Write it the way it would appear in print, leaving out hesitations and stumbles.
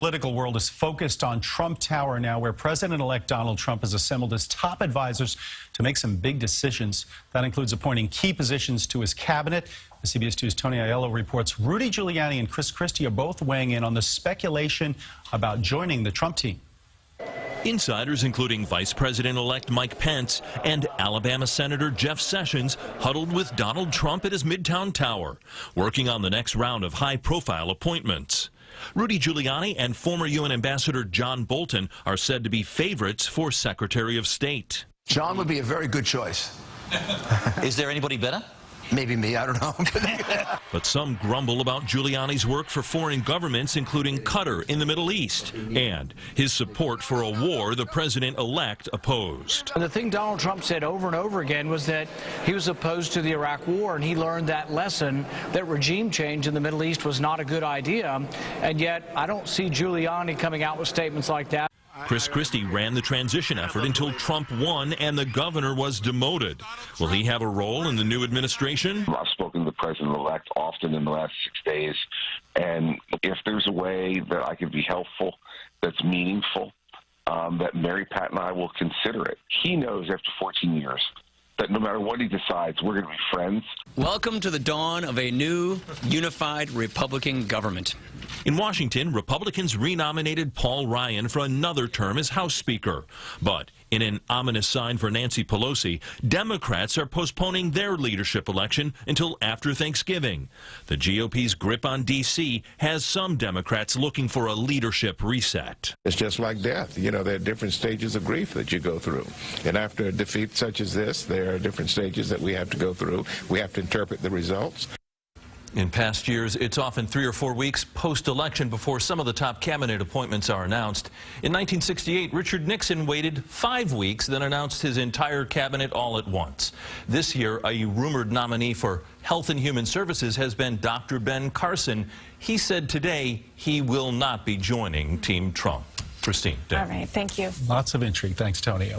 Political world is focused on Trump Tower now, where President-elect Donald Trump has assembled his top advisors to make some big decisions. That includes appointing key positions to his cabinet. CBS 2's Tony Aiello reports Rudy Giuliani and Chris Christie are both weighing in on the speculation about joining the Trump team. Insiders, including Vice President-elect Mike Pence and Alabama Senator Jeff Sessions, huddled with Donald Trump at his Midtown Tower, working on the next round of high-profile appointments. Rudy Giuliani and former UN Ambassador John Bolton are said to be favorites for Secretary of State. John would be a very good choice. Is there anybody better? Maybe me, I don't know. But some grumble about Giuliani's work for foreign governments, including Qatar in the Middle East, and his support for a war the president-elect opposed. The thing Donald Trump said over and over again was that he was opposed to the Iraq war, and he learned that lesson, that regime change in the Middle East was not a good idea. And yet, I don't see Giuliani coming out with statements like that. Chris Christie ran the transition effort until Trump won and the governor was demoted. Will he have a role in the new administration? I've spoken to the president-elect often in the last 6 days, and if there's a way that I can be helpful, that's meaningful, that Mary Pat and I will consider it. He knows after 14 years that no matter what he decides, we're going to be friends. Welcome to the dawn of a new, unified Republican government. In Washington, Republicans renominated Paul Ryan for another term as House Speaker. But in an ominous sign for Nancy Pelosi, Democrats are postponing their leadership election until after Thanksgiving. The GOP's grip on D.C. has some Democrats looking for a leadership reset. It's just like death. You know, there are different stages of grief that you go through. And after a defeat such as this, there are different stages that we have to go through. We have to interpret the results. In past years, it's often 3 or 4 weeks post-election before some of the top cabinet appointments are announced. In 1968, Richard Nixon waited 5 weeks, then announced his entire cabinet all at once. This year, a rumored nominee for Health and Human Services has been Dr. Ben Carson. He said today he will not be joining Team Trump. Christine. All right, thank you. Lots of intrigue. Thanks, Tony.